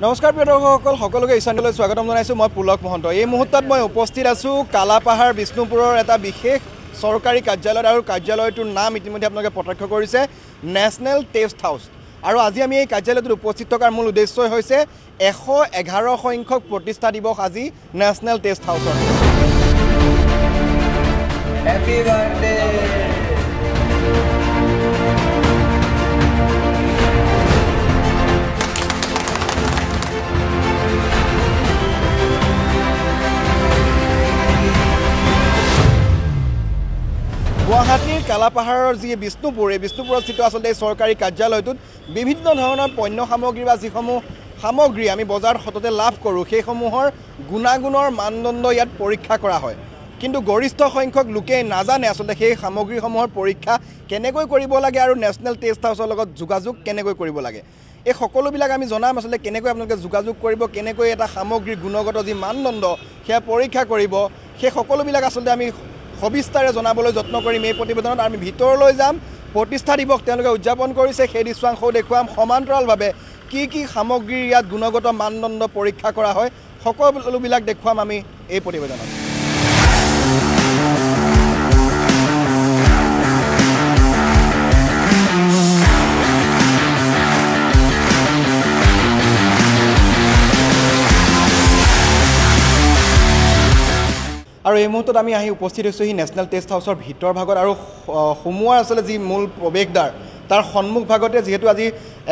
নমস্কাৰ প্ৰিয় দৰ্শকসকল সকলোকে ইছানলৈ স্বাগতম জনাইছো মই পুলক মহন্ত এই মুহূৰ্তত মই উপস্থিত আছো কালাপাহাৰ বিষ্ণুপুৰৰ এটা বিশেষ সৰকাৰি কাৰ্যালয় আৰু কাৰ্যালয়টোৰ নাম ইতিমধ্যে আপোনালোকে প্ৰত্যক্ষ কৰিছে নেশ্যনেল টেষ্ট হাউস আৰু আজি আমি এই কাৰ্যালয়টোত উপস্থিত থকাৰ মূল উদ্দেশ্য হৈছে 111 সংখ্যক প্ৰতিষ্ঠা দিৱস আজি নেশ্যনেল টেষ্ট হাউসৰ হ্যাপি বাৰ্থডে গুৱাহাটীৰ কালাপাহাৰৰ যি বিষ্ণুপুৰত স্থিত আচলতে চৰকাৰী কাৰ্যালয়টোত বিভিন্ন ধৰণৰ পণ্য সামগ্ৰী বা যিসমূহ সামগ্ৰী আমি বজাৰত সততে লাভ কৰোঁ সেইসমূহৰ গুণাগুণৰ মানদণ্ড ইয়াত পৰীক্ষা কৰা হয় কিন্তু গৰিষ্ঠ সংখ্যক লোকে নাজানে আচলতে সেই সামগ্ৰীসমূহৰ পৰীক্ষা কেনেকৈ কৰিব লাগে আৰু নেশ্যনেল টেষ্ট হাউসৰ লগত যোগাযোগ কেনেকৈ কৰিব লাগে এই সকলোবিলাক আমি জনাম আচলতে কেনেকৈ আপোনালোকে যোগাযোগ কৰিব কেনেকৈ এটা সামগ্ৰীৰ গুণগত যি মানদণ্ড সেয়া পৰীক্ষা কৰিব সেই সকলোবিলাক আচলতে আমি সবিস্তাৰে জনাবলৈ যত্ন কৰিম এই প্ৰতিবেদনত আমি ভিতৰলৈ যাম প্ৰতিষ্ঠা দিৱস তেওঁলোকে উদযাপন কৰিছে সেই দৃশ্যাংশ দেখুৱাম সমান্তৰালভাৱে কি সামগ্ৰীৰ ইয়াত গুণগত মানদণ্ড পৰীক্ষা কৰা হয় সকলোবিলাক দেখুৱাম আমি এই প্ৰতিবেদনত আৰু এই মুহূৰ্তত আমি আহি উপস্থিত হৈছোঁ হি নেশ্যনেল টেষ্ট হাউসৰ ভিতৰ ভাগত আৰু সোমোৱাৰ আচলতে যি মূল প্ৰৱেশদ্বাৰ তাৰ সন্মুখ ভাগতে যিহেতু আজি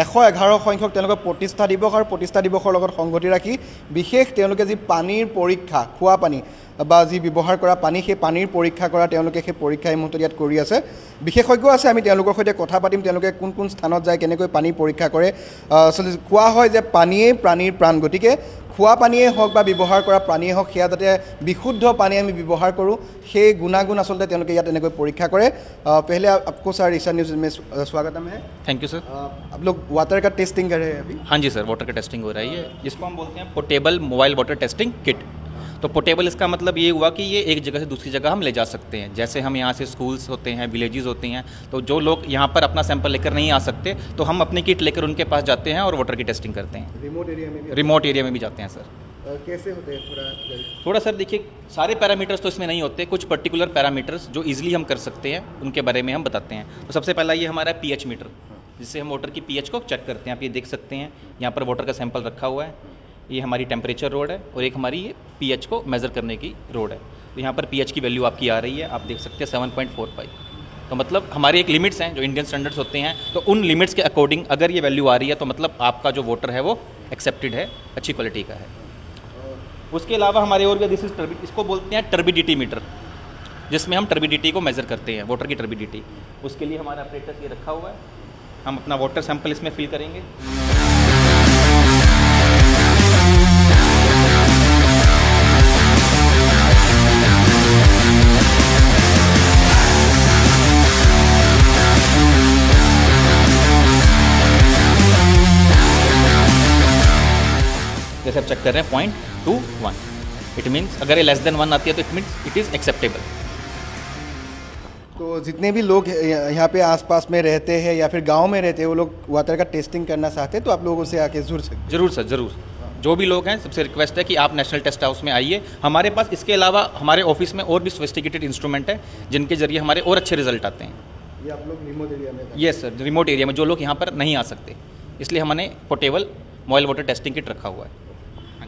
111 সংখ্যক তেওঁলোকৰ প্ৰতিষ্ঠা দিৱস আৰু প্ৰতিষ্ঠা দিৱসৰ লগত সংগতি ৰাখি বিশেষ তেওঁলোকে যি পানীৰ পৰীক্ষা খোৱা পানী বা যি ব্যৱহাৰ কৰা পানী সেই পানীৰ পৰীক্ষা কৰা তেওঁলোকে সেই পৰীক্ষা এই মুহূৰ্তত ইয়াত কৰি আছে বিশেষজ্ঞ আছে আমি তেওঁলোকৰ সৈতে কথা পাতিম তেওঁলোকে কোন স্থানত যায় কেনেকৈ পানী পৰীক্ষা কৰে আচলতে কোৱা হয় যে পানীয়েই প্ৰাণীৰ প্ৰাণ গতিকে খোৱা পানীয়ে হওক বা ব্যৱহাৰ কৰা পানীয়ে হওক সেয়া যাতে বিশুদ্ধ পানী আমি ব্যৱহাৰ কৰোঁ সেই গুণাগুণ আচলতে তেওঁলোকে ইয়াত এনেকৈ পৰীক্ষা কৰে पहले आपको सर ईसा न्यूज़ में स्वागतम है थैंक यू सर आप लोग वाटर का टेस्टिंग कर रहे हैं अभी हाँ जी सर वाटर का टेस्टिंग हो रही है जिसको हम बोलते हैं portable mobile water testing kit तो पोर्टेबल इसका मतलब ये हुआ कि ये एक जगह से दूसरी जगह हम ले जा सकते हैं जैसे हम यहाँ से स्कूल्स होते हैं विलेजेस होते हैं तो जो लोग यहाँ पर अपना सैंपल लेकर नहीं आ सकते तो हम अपनी किट लेकर उनके पास जाते हैं और वाटर की टेस्टिंग करते हैं रिमोट एरिया में भी जाते हैं सर कैसे होते हैं थोड़ा सर देखिए सारे पैरामीटर्स तो इसमें नहीं होते कुछ पर्टिकुलर पैरामीटर्स जो इजीली हम कर सकते हैं उनके बारे में हम बताते हैं तो सबसे पहला ये हमारा पीएच मीटर जिससे हम वाटर की पीएच को चेक करते हैं आप ये देख सकते हैं यहाँ पर वाटर का सैंपल रखा हुआ है ये हमारी टेम्परेचर रोड है और एक हमारी ये पीएच को मेज़र करने की रोड है तो यहाँ पर पीएच की वैल्यू आपकी आ रही है आप देख सकते हैं 7.45 तो मतलब हमारे एक लिमिट्स हैं जो इंडियन स्टैंडर्ड्स होते हैं तो उन लिमिट्स के अकॉर्डिंग अगर ये वैल्यू आ रही है तो मतलब आपका जो वाटर है वो एक्सेप्टेड है अच्छी क्वालिटी का है उसके अलावा हमारे और भी दिस इज इसको बोलते हैं टर्बिडिटी मीटर जिसमें हम टर्बिडिटी को मेज़र करते हैं वाटर की टर्बिडिटी उसके लिए हमारा ऑपरेटर ये रखा हुआ है हम अपना वाटर सैंपल इसमें फिल करेंगे जैसे आप चेक कर रहे हैं 0.21 इट मीन्स अगर ये लेस देन 1 आती है तो it means it is acceptable तो जितने भी लोग यहाँ पे आसपास में रहते हैं या फिर गांव में रहते हैं वो लोग वाटर का टेस्टिंग करना चाहते हैं तो आप लोगों से आके जुड़ सकते हैं जरूर सर ज़रूर जो भी लोग हैं सबसे रिक्वेस्ट है कि आप नेशनल टेस्ट हाउस में आइए हमारे पास इसके अलावा हमारे ऑफिस में और भी सोफिस्टिकेटेड इंस्ट्रूमेंट है जिनके जरिए हमारे और अच्छे रिजल्ट आते हैं ये आप लोग रिमोट एरिया में यस सर रिमोट एरिया में जो लोग यहाँ पर नहीं आ सकते इसलिए हमने portable mobile water testing kit रखा हुआ है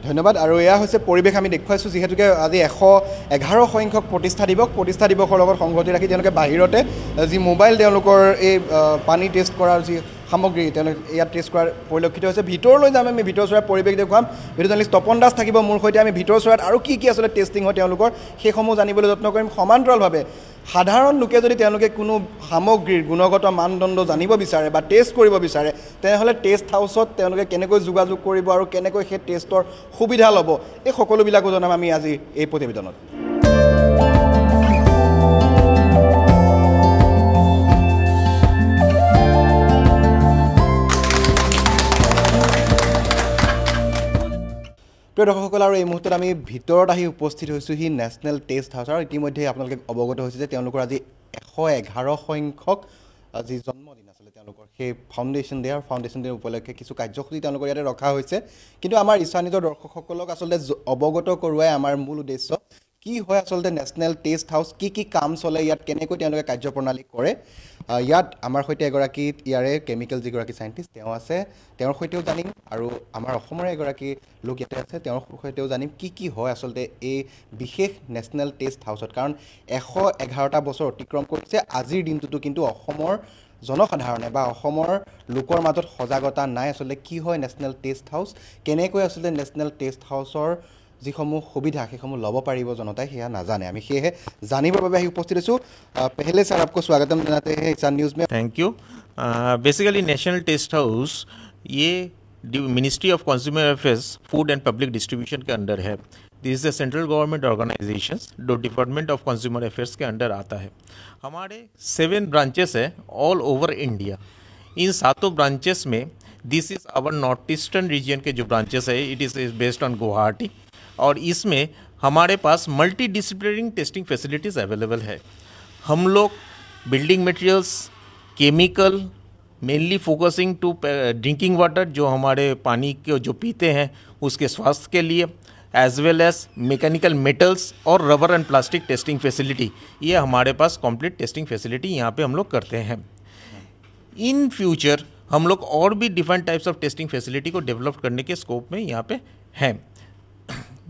ধন্যবাদ আৰু এয়া হৈছে পৰিৱেশ আমি দেখুৱাইছোঁ যিহেতুকে আজি 111 সংখ্যক প্ৰতিষ্ঠা দিৱসৰ লগত সংগতি ৰাখি তেওঁলোকে বাহিৰতে যি মোবাইল তেওঁলোকৰ এই পানী টেষ্ট কৰাৰ যি সামগ্ৰী তেওঁলোকে ইয়াত টেষ্ট কৰাৰ পৰিলক্ষিত হৈছে ভিতৰলৈ যাম আমি ভিতৰ চৰাৰ পৰিৱেশ দেখুৱাম ভিডিঅ' জাৰ্নেলিষ্ট তপন দাস থাকিব মোৰ সৈতে আমি ভিতৰ চৰাত আৰু কি আচলতে টেষ্টিং হয় তেওঁলোকৰ সেইসমূহ জানিবলৈ যত্ন কৰিম সমান্তৰালভাৱে সাধাৰণ লোকে যদি তেওঁলোকে কোনো সামগ্ৰীৰ গুণগত মানদণ্ড জানিব বিচাৰে বা টেষ্ট কৰিব বিচাৰে তেনেহ'লে টেষ্ট হাউচত তেওঁলোকে কেনেকৈ যোগাযোগ কৰিব আৰু কেনেকৈ সেই টেষ্টৰ সুবিধা ল'ব এই সকলোবিলাকো জনাম আমি আজি এই প্ৰতিবেদনত প্ৰিয় দৰ্শকসকল আৰু এই মুহূৰ্তত আমি ভিতৰত আহি উপস্থিত হৈছোঁ হি নেশ্যনেল টেষ্ট হাউচ আৰু ইতিমধ্যে আপোনালোকে অৱগত হৈছে যে তেওঁলোকৰ আজি 111 সংখ্যক আজি জন্মদিন আচলতে তেওঁলোকৰ সেই ফাউণ্ডেশ্যন ডে আৰু ফাউণ্ডেশ্যন ডে উপলক্ষে কিছু কাৰ্যসূচী তেওঁলোকৰ ইয়াতে ৰখা হৈছে কিন্তু আমাৰ ইছানিজৰ দৰ্শকসকলক আচলতে অৱগত কৰোৱাই আমাৰ মূল উদ্দেশ্য কি হয় আচলতে নেশ্যনেল টেষ্ট হাউচ কি কাম চলে ইয়াত কেনেকৈ তেওঁলোকে কাৰ্যপ্ৰণালী কৰে ইয়াত আমাৰ সৈতে এগৰাকী ইয়াৰে কেমিকেল যিগৰাকী সাইণ্টিষ্ট তেওঁ আছে তেওঁৰ সৈতেও জানিম আৰু আমাৰ অসমৰে এগৰাকী লোক ইয়াতে আছে তেওঁৰ সৈতেও জানিম কি হয় আচলতে এই বিশেষ নেশ্যনেল টেষ্ট হাউচত কাৰণ 111টা বছৰ অতিক্ৰম কৰিছে আজিৰ দিনটোতো কিন্তু অসমৰ জনসাধাৰণে বা অসমৰ লোকৰ মাজত সজাগতা নাই আচলতে কি হয় নেশ্যনেল টেষ্ট হাউচ কেনেকৈ আচলতে নেশ্যনেল টেষ্ট হাউচৰ যিসমূহ সুবিধা সেইসমূহ ল'ব পাৰিব জনতাই সেয়া নাজানে আমি সেয়েহে জানিবৰ বাবে আহি উপস্থিত আছোঁ पहले सर आपको स्वागतम जनाते हैं ईशान न्यूज़ में thank you basically national test house ये ministry of consumer affairs food and public distribution के अंडर है this is the central government organisations जो डिपार्टमेंट ऑफ कंज्यूमर अफेयर्स के अंडर आता है हमारे 7 ब्रांचेस है all over India in 7 branches में this is our north eastern region के जो ब्रांचेस है it is based on Guwahati और इसमें हमारे पास multi disciplinary testing facilities available है हम लोग building materials chemical mainly focusing to drinking water जो हमारे पानी के जो पीते हैं उसके स्वास्थ्य के लिए as well as mechanical metals और rubber and plastic testing facility ये हमारे पास कंप्लीट टेस्टिंग फैसिलिटी यहाँ पे हम लोग करते हैं इन फ्यूचर हम लोग और भी different types of testing facility को डेवलप करने के स्कोप में यहाँ पे हैं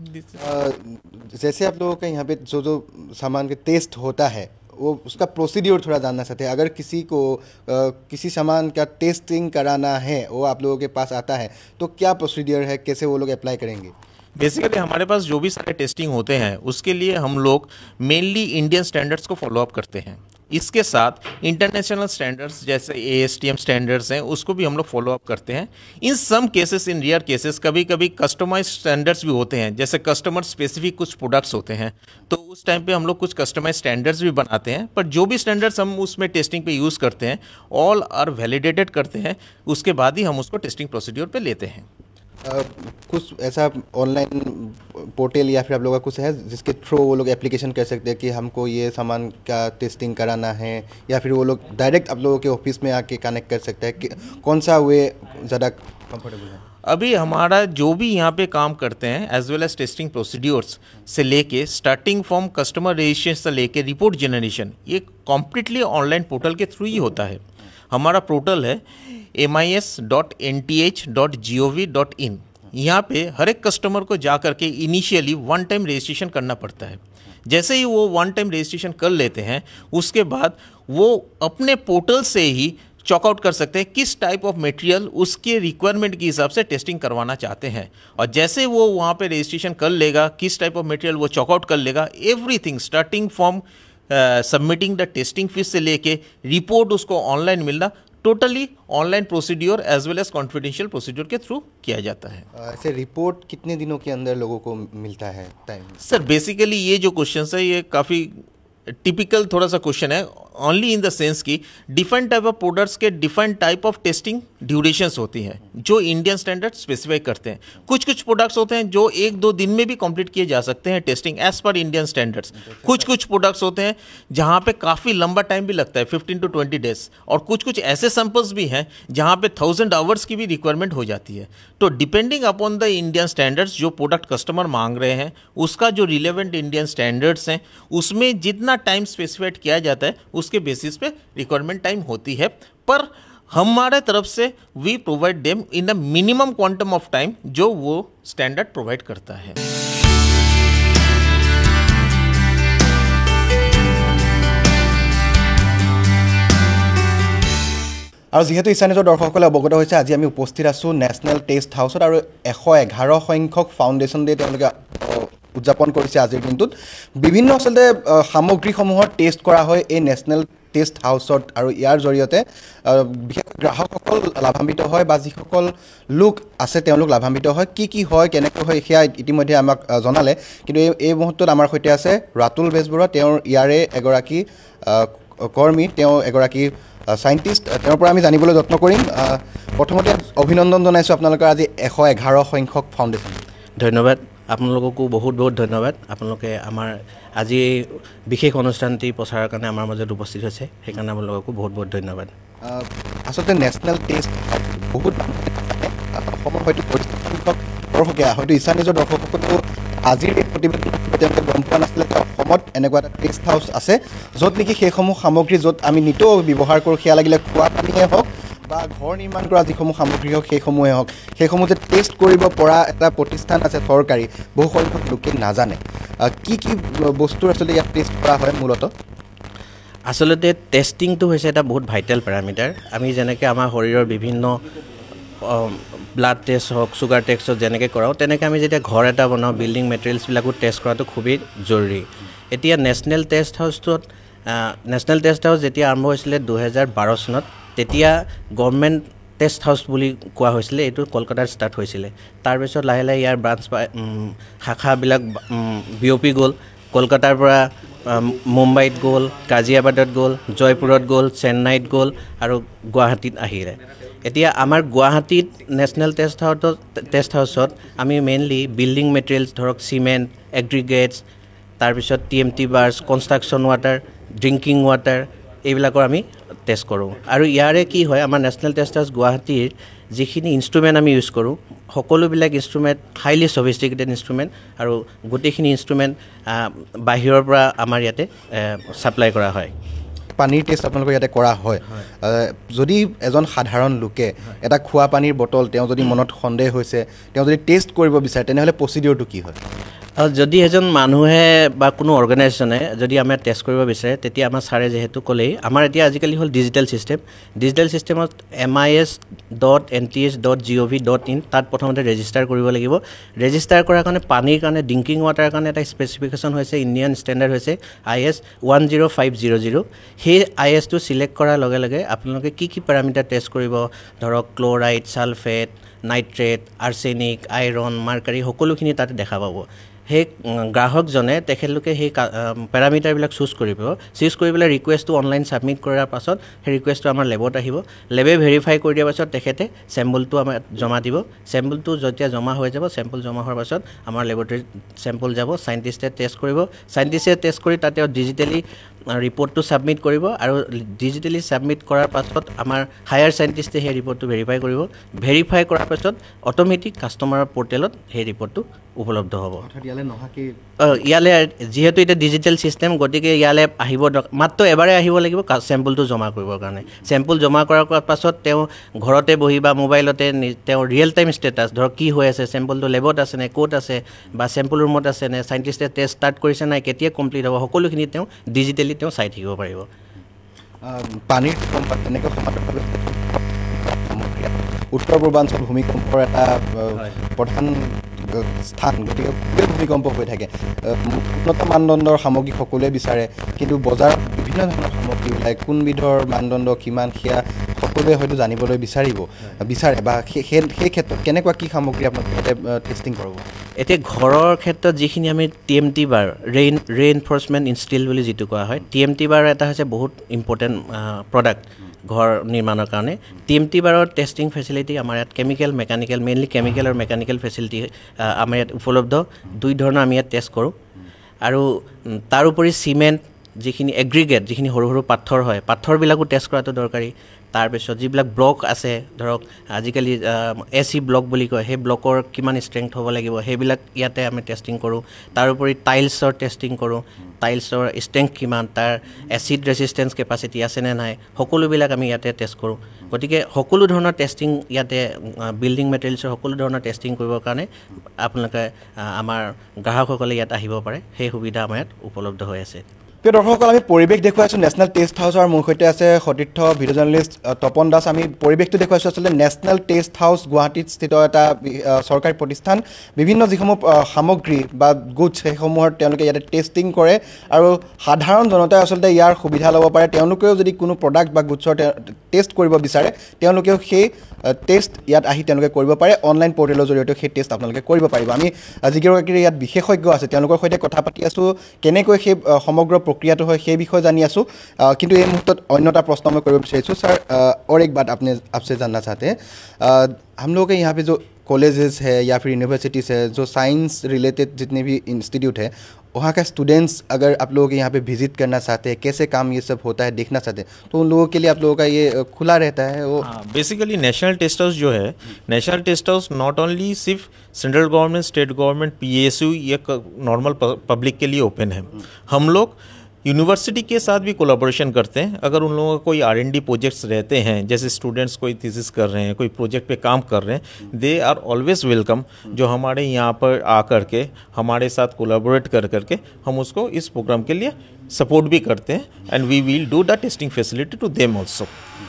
जैसे आप लोगों का यहाँ पे जो सामान के टेस्ट होता है वो उसका प्रोसीड्यूर थोड़ा जानना चाहते हैं अगर किसी को किसी सामान का टेस्टिंग कराना है वो आप लोगों के पास आता है तो क्या प्रोसीड्यूर है कैसे वो लोग अप्लाई करेंगे बेसिकली हमारे पास जो भी सारे टेस्टिंग होते हैं उसके लिए हम लोग मेनली इंडियन स्टैंडर्ड्स को फॉलो अप करते हैं इसके साथ इंटरनेशनल स्टैंडर्ड्स जैसे ASTM स्टैंडर्ड्स हैं उसको भी हम लोग फॉलो अप करते हैं in some cases in rare cases कभी कभी कस्टमाइज स्टैंडर्ड्स भी होते हैं जैसे कस्टमर स्पेसिफिक कुछ प्रोडक्ट्स होते हैं तो उस टाइम पे हम लोग कुछ कस्टमाइज स्टैंडर्ड्स भी बनाते हैं पर जो भी स्टैंडर्ड्स हम उसमें टेस्टिंग पे यूज़ करते हैं ऑल आर वैलिडेटेड करते हैं उसके बाद ही हम उसको टेस्टिंग प्रोसीड्योर पे लेते हैं कुछ ऐसा ऑनलाइन पोर्टल या फिर आप लोगों का कुछ है जिसके थ्रू वो लोग एप्लीकेशन कर सकते हैं कि हमको ये सामान का टेस्टिंग कराना है या फिर वो लोग डायरेक्ट आप लोगों के ऑफिस में आके कनेक्ट कर सकते हैं कि कौन सा वे ज़्यादा कंफर्टेबल है अभी हमारा जो भी यहाँ पे काम करते हैं as well as testing procedures से लेके स्टार्टिंग फ्रॉम कस्टमर रजिस्ट्रेशन से लेके रिपोर्ट जनरेशन ये कम्प्लीटली ऑनलाइन पोर्टल के थ्रू ही होता है हमारा पोर्टल है mis.nth.gov.in यहाँ पे हर एक कस्टमर को जा करके इनिशियली 1 टाइम रजिस्ट्रेशन करना पड़ता है जैसे ही वो 1 टाइम रजिस्ट्रेशन कर लेते हैं उसके बाद वो अपने पोर्टल से ही चॉकआउट कर सकते हैं किस टाइप ऑफ मटेरियल उसके रिक्वायरमेंट के हिसाब से टेस्टिंग करवाना चाहते हैं और जैसे वो वहाँ पे रजिस्ट्रेशन कर लेगा किस टाइप ऑफ मटेरियल वो चॉकआउट कर लेगा everything starting from submitting the testing fees से लेके रिपोर्ट उसको ऑनलाइन मिलना totally online procedure as well as confidential procedure के थ्रू किया जाता है ऐसे रिपोर्ट कितने दिनों के अंदर लोगों को मिलता है टाइम सर बेसिकली ये जो क्वेश्चन है ये काफ़ी टिपिकल थोड़ा सा क्वेश्चन है ओनली इन द सेंस कि different type of products K different type of testing durations होती हैं जो इंडियन स्टैंडर्ड स्पेसिफाई करते हैं कुछ प्रोडक्ट्स होते हैं जो 1-2 दिन में भी कंप्लीट किए जा सकते हैं testing as per Indian standards कुछ प्रोडक्ट्स होते हैं जहां पे काफ़ी लंबा टाइम भी लगता है 15 to 20 डेज और कुछ ऐसे सैंपल्स भी हैं जहां पे 1000 आवर्स की भी रिक्वायरमेंट हो जाती है तो depending upon the Indian standards जो प्रोडक्ट कस्टमर मांग रहे हैं उसका जो रिलेवेंट इंडियन स्टैंडर्ड्स हैं उसमें जितना टाइम स्पेसिफाइड किया जाता है उसके बेसिस पे रिक्वायरमेंट टाइम होती है पर हमारे तरफ से we provide them in a minimum quantum of time जो वो स्टैंडर्ड प्रोवाइड करता है আৰু যেহেতু ইছানিজৰ দৰ্শকসকলে অৱগত হৈছে আজি আমি উপস্থিত আছোঁ নেশ্যনেল টেষ্ট হাউচত আৰু 111 সংখ্যক ফাউণ্ডেশ্যন ডে তেওঁলোকে উদযাপন কৰিছে আজিৰ দিনটোত বিভিন্ন আচলতে সামগ্ৰীসমূহৰ টেষ্ট কৰা হয় এই নেশ্যনেল টেষ্ট হাউচত আৰু ইয়াৰ জৰিয়তে বিশেষ গ্ৰাহকসকল লাভান্বিত হয় বা যিসকল লোক আছে তেওঁলোক লাভান্বিত হয় কি হয় কেনেকৈ হয় সেয়া ইতিমধ্যে আমাক জনালে কিন্তু এই মুহূৰ্তত আমাৰ সৈতে আছে ৰাতুল বেজবৰুৱা তেওঁৰ ইয়াৰে এগৰাকী কৰ্মী তেওঁ এগৰাকী সাইণ্টিষ্ট তেওঁৰ পৰা আমি জানিবলৈ যত্ন কৰিম প্ৰথমতে অভিনন্দন জনাইছোঁ আপোনালোকৰ আজি 111 সংখ্যক ফাউণ্ডেশ্যন ধন্যবাদ আপোনালোককো বহুত ধন্যবাদ আপোনালোকে আমাৰ আজি বিশেষ অনুষ্ঠানটি প্ৰচাৰৰ কাৰণে আমাৰ মাজত উপস্থিত হৈছে সেইকাৰণে আপোনালোককো বহুত ধন্যবাদ আচলতে নেশ্যনেল টেষ্ট বহুত অসমৰ হয়তো পৰিস্থিতিসংখ্যক দৰ্শকে হয়তো ইছা নিজৰ দৰ্শকসকলেও আজিৰ এই প্ৰতিবেদন তেওঁলোকে গম পোৱা নাছিলে যে অসমত এনেকুৱা এটা টেষ্ট হাউচ আছে য'ত নেকি সেইসমূহ সামগ্ৰী য'ত আমি নিতৌ ব্যৱহাৰ কৰোঁ সেয়া লাগিলে খোৱা পানীয়ে হওক বা ঘৰ নিৰ্মাণ কৰা যিসমূহ সামগ্ৰী হওক সেইসমূহে হওক সেইসমূহ যে টেষ্ট কৰিব পৰা এটা প্ৰতিষ্ঠান আছে চৰকাৰী বহু সংখ্যক লোকে নাজানে কি কি বস্তুৰ আচলতে ইয়াত টেষ্ট কৰা হয় মূলতঃ আচলতে টেষ্টিংটো হৈছে এটা বহুত ভাইটেল পেৰামিটাৰ আমি যেনেকৈ আমাৰ শৰীৰৰ বিভিন্ন ব্লাড টেষ্ট হওক চুগাৰ টেষ্ট হওক যেনেকৈ কৰাওঁ তেনেকৈ আমি যেতিয়া ঘৰ এটা বনাওঁ বিল্ডিং মেটেৰিয়েলছবিলাকো টেষ্ট কৰাটো খুবেই জৰুৰী এতিয়া নেশ্যনেল টেষ্ট হাউচ যেতিয়া আৰম্ভ হৈছিলে 2012 চনত তেতিয়া গভৰ্ণমেণ্ট টেষ্ট হাউচ বুলি কোৱা হৈছিলে এইটো কলকাতাত ষ্টাৰ্ট হৈছিলে তাৰপিছত লাহে লাহে ইয়াৰ ব্ৰাঞ্চ শাখাবিলাক বিয়পি গ'ল কলকাতাৰ পৰা মুম্বাইত গ'ল গাজিয়াবাদত গ'ল জয়পুৰত গ'ল চেন্নাইত গ'ল আৰু গুৱাহাটীত আহিলে এতিয়া আমাৰ গুৱাহাটীত নেশ্যনেল টেষ্ট হাউচত আমি মেইনলি বিল্ডিং মেটেৰিয়েলছ ধৰক চিমেণ্ট এগ্ৰিগেটছ তাৰপিছত TMT bars construction water drinking water এইবিলাকৰ আমি টেষ্ট কৰোঁ আৰু ইয়াৰে কি হয় আমাৰ নেশ্যনেল টেষ্ট হাউচ গুৱাহাটীৰ যিখিনি ইনষ্ট্ৰুমেণ্ট আমি ইউজ কৰোঁ সকলোবিলাক ইনষ্ট্ৰুমেণ্ট হাইলি সফিষ্টিকেটেড ইনষ্ট্ৰুমেণ্ট আৰু গোটেইখিনি ইনষ্ট্ৰুমেণ্ট বাহিৰৰ পৰা আমাৰ ইয়াতে ছাপ্লাই কৰা হয় পানীৰ টেষ্ট আপোনালোকৰ ইয়াতে কৰা হয় যদি এজন সাধাৰণ লোকে এটা খোৱা পানীৰ বটল তেওঁ যদি মনত সন্দেহ হৈছে তেওঁ যদি টেষ্ট কৰিব বিচাৰে তেনেহ'লে প্ৰচিডিউৰটো কি হয় যদি এজন মানুহে বা কোনো অৰ্গেনাইজেশ্যনে যদি আমাৰ টেষ্ট কৰিব বিচাৰে তেতিয়া আমাৰ ছাৰে যিহেতু ক'লেই আমাৰ এতিয়া আজিকালি হ'ল ডিজিটেল ছিষ্টেমত mis.nth.gov.in তাত প্ৰথমতে ৰেজিষ্টাৰ কৰিব লাগিব ৰেজিষ্টাৰ কৰাৰ কাৰণে পানীৰ কাৰণে ড্ৰিংকিং ৱাটাৰৰ কাৰণে এটা স্পেচিফিকেশ্যন হৈছে ইণ্ডিয়ান ষ্টেণ্ডাৰ্ড হৈছে IS 10500 সেই ISটো ছিলেক্ট কৰাৰ লগে লগে আপোনালোকে কি কি পেৰামিটাৰ টেষ্ট কৰিব ধৰক chloride sulphate nitrate arsenic iron মাৰ্কাৰী সকলোখিনি তাতে দেখা পাব সেই গ্ৰাহকজনে তেখেতলোকে সেই পেৰামিটাৰবিলাক চুজ কৰি পেলাই ৰিকুৱেষ্টটো অনলাইন ছাবমিট কৰাৰ পাছত সেই ৰিকুৱেষ্টটো আমাৰ লেবত আহিব লেবে ভেৰিফাই কৰি দিয়াৰ পাছত তেখেতে চেম্পলটো আমাৰ জমা দিব চেম্পলটো যেতিয়া জমা হৈ যাব চেম্পল জমা হোৱাৰ পাছত আমাৰ লেবৰেটৰীত চেম্পল যাব চাইণ্টিষ্টে টেষ্ট কৰিব চাইণ্টিষ্টে টেষ্ট কৰি তাতে ডিজিটেলি ৰিপৰ্টটো ছাবমিট কৰিব আৰু ডিজিটেলি ছাবমিট কৰাৰ পাছত আমাৰ হায়াৰ চাইণ্টিষ্টে সেই ৰিপৰ্টটো ভেৰিফাই কৰাৰ পাছত অট'মেটিক কাষ্টমাৰৰ পৰ্টেলত সেই ৰিপৰ্টটো উপলব্ধ হ'ব ইয়ালৈ যিহেতু এতিয়া ডিজিটেল ছিষ্টেম গতিকে ইয়ালৈ আহিব মাত্ৰ এবাৰে আহিব লাগিব চেম্পলটো জমা কৰিবৰ কাৰণে চেম্পল জমা কৰাৰ পাছত তেওঁ ঘৰতে বহি বা মোবাইলতে তেওঁ ৰিয়েল টাইম ষ্টেটাছ ধৰক কি হৈ আছে চেম্পলটো লেবত আছেনে ক'ত আছে বা চেম্পল ৰুমত আছেনে চাইণ্টিষ্টে টেষ্ট ষ্টাৰ্ট কৰিছে নাই কেতিয়া কমপ্লিট হ'ব সকলোখিনি তেওঁ ডিজিটেলি তেওঁ চাই থাকিব পাৰিব পানীৰ এনেকৈ সমান্তৰালভাৱে উত্তৰ পূৰ্বাঞ্চল ভূমিকম্পৰ এটা প্ৰধান স্থান গতিকে খুবেই ভূমিকম্প হৈ থাকে উন্নত মানদণ্ডৰ সামগ্ৰী সকলোৱে বিচাৰে কিন্তু বজাৰত বিভিন্ন ধৰণৰ সামগ্ৰী ওলায় কোনবিধৰ মানদণ্ড কিমান সেয়া সকলোৱে হয়তো জানিবলৈ বিচাৰে বা সেই ক্ষেত্ৰত কেনেকুৱা কি সামগ্ৰী আপোনালোকে টেষ্টিং কৰিব এতিয়া ঘৰৰ ক্ষেত্ৰত যিখিনি আমি TMT বাৰ ৰেইনফৰ্চমেণ্ট ইনষ্টিল বুলি যিটো কোৱা হয় TMT বাৰ এটা হৈছে বহুত ইম্পৰ্টেণ্ট প্ৰডাক্ট ঘৰ নিৰ্মাণৰ কাৰণে TMT বাৰৰ টেষ্টিং ফেচিলিটি আমাৰ ইয়াত মেকানিকেল মেইনলি কেমিকেল আৰু মেকানিকেল ফেচিলিটি আমাৰ ইয়াত উপলব্ধ দুই ধৰণৰ আমি ইয়াত টেষ্ট কৰোঁ আৰু তাৰোপৰি চিমেণ্ট যিখিনি এগ্ৰিগেট যিখিনি সৰু সৰু পাথৰ হয় পাথৰবিলাকো টেষ্ট কৰাটো দৰকাৰী তাৰপিছত যিবিলাক ব্লক আছে ধৰক আজিকালি AC ব্লক বুলি কয় সেই ব্লকৰ কিমান ষ্ট্ৰেংথ হ'ব লাগিব সেইবিলাক ইয়াতে আমি টেষ্টিং কৰোঁ তাৰোপৰি টাইলছৰ টেষ্টিং কৰোঁ টাইলছৰ ষ্ট্ৰেংথ কিমান তাৰ এচিড ৰেচিষ্টেঞ্চ কেপাচিটি আছেনে নাই সকলোবিলাক আমি ইয়াতে টেষ্ট কৰোঁ গতিকে সকলো ধৰণৰ টেষ্টিং ইয়াতে বিল্ডিং মেটেৰিয়েলছৰ সকলো ধৰণৰ টেষ্টিং কৰিবৰ কাৰণে আপোনালোকে আমাৰ গ্ৰাহকসকলে ইয়াত আহিব পাৰে সেই সুবিধা আমাৰ ইয়াত উপলব্ধ হৈ আছে প্ৰিয় দৰ্শকসকল আমি পৰিৱেশ দেখুৱাইছোঁ নেশ্যনেল টেষ্ট হাউচৰ মোৰ সৈতে আছে সতীৰ্থ ভিডিঅ' জাৰ্নেলিষ্ট তপন দাস আমি পৰিৱেশটো দেখুৱাইছোঁ আচলতে নেশ্যনেল টেষ্ট হাউচ গুৱাহাটীত স্থিত এটা চৰকাৰী প্ৰতিষ্ঠান বিভিন্ন যিসমূহ সামগ্ৰী বা গুডছ সেইসমূহৰ তেওঁলোকে ইয়াতে টেষ্টিং কৰে আৰু সাধাৰণ জনতাই আচলতে ইয়াৰ সুবিধা ল'ব পাৰে তেওঁলোকেও যদি কোনো প্ৰডাক্ট বা গুডছৰ টেষ্ট কৰিব বিচাৰে তেওঁলোকেও সেই টেষ্ট ইয়াত আহি তেওঁলোকে কৰিব পাৰে অনলাইন পৰ্টেলৰ জৰিয়তে সেই টেষ্ট আপোনালোকে কৰিব পাৰিব আমি যিগৰাকী ইয়াত বিশেষজ্ঞ আছে তেওঁলোকৰ সৈতে কথা পাতি আছোঁ কেনেকৈ সেই সমগ্ৰ प्रक्रिया है সেই বিষয়ে जानी आसो किंतु ये मुहूर्त अन्यता प्रश्न मैं कर विचार सर और एक बात आपसे जानना चाहते हैं हम लोग के यहाँ पे जो कॉलेजेस है या फिर यूनिवर्सिटीज़ है जो साइंस रिलेटेड जितने भी इंस्टीट्यूट है वहाँ का स्टूडेंट्स अगर आप लोगों के यहाँ पे विजिट करना चाहते हैं, कैसे काम ये सब होता है देखना चाहते हैं, तो उन लोगों के लिए आप लोगों का ये खुला रहता है? वो बेसिकली नेशनल टेस्ट हाउस जो है, national test house not only सिर्फ central government, state government, PSU या नॉर्मल पब्लिक के लिए ओपन है। हम लोग यूनिवर्सिटी के साथ भी कोलैबोरेशन करते हैं। अगर उन लोगों का कोई R&D प्रोजेक्ट्स रहते हैं, जैसे स्टूडेंट्स कोई थीसिस कर रहे हैं, कोई प्रोजेक्ट पे काम कर रहे हैं, दे आर ऑलवेज वेलकम, जो हमारे यहाँ पर आ करके हमारे साथ कोलैबोरेट कर करके हम उसको इस प्रोग्राम के लिए सपोर्ट भी करते हैं, and we will do the testing facility to them also.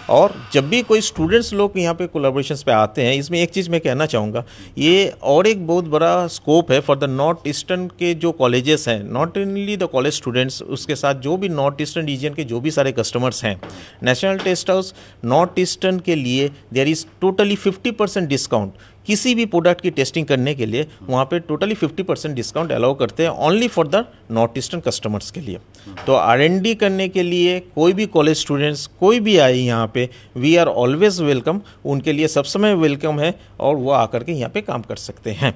और जब भी कोई स्टूडेंट्स लोग यहाँ पे कोलैबोरेशंस पे आते हैं, इसमें एक चीज़ मैं कहना चाहूँगा, ये और एक बहुत बड़ा स्कोप है फॉर द नॉर्थ ईस्टर्न के जो कॉलेजेस हैं, not only the college students, उसके साथ जो भी नॉर्थ ईस्टर्न रीजन के जो भी सारे कस्टमर्स हैं, national test house north eastern के लिए देयर इज़ टोटली 50% डिस्काउंट। किसी भी प्रोडक्ट की टेस्टिंग करने के लिए वहाँ पे टोटली 50% डिस्काउंट अलाउ करते हैं, only for the north eastern customers के लिए। तो R&D करने के लिए कोई भी कॉलेज स्टूडेंट्स कोई भी आए यहाँ पे, वी आर ऑलवेज वेलकम, उनके लिए सब समय वेलकम है, और वो आकर के यहाँ पे काम कर सकते हैं।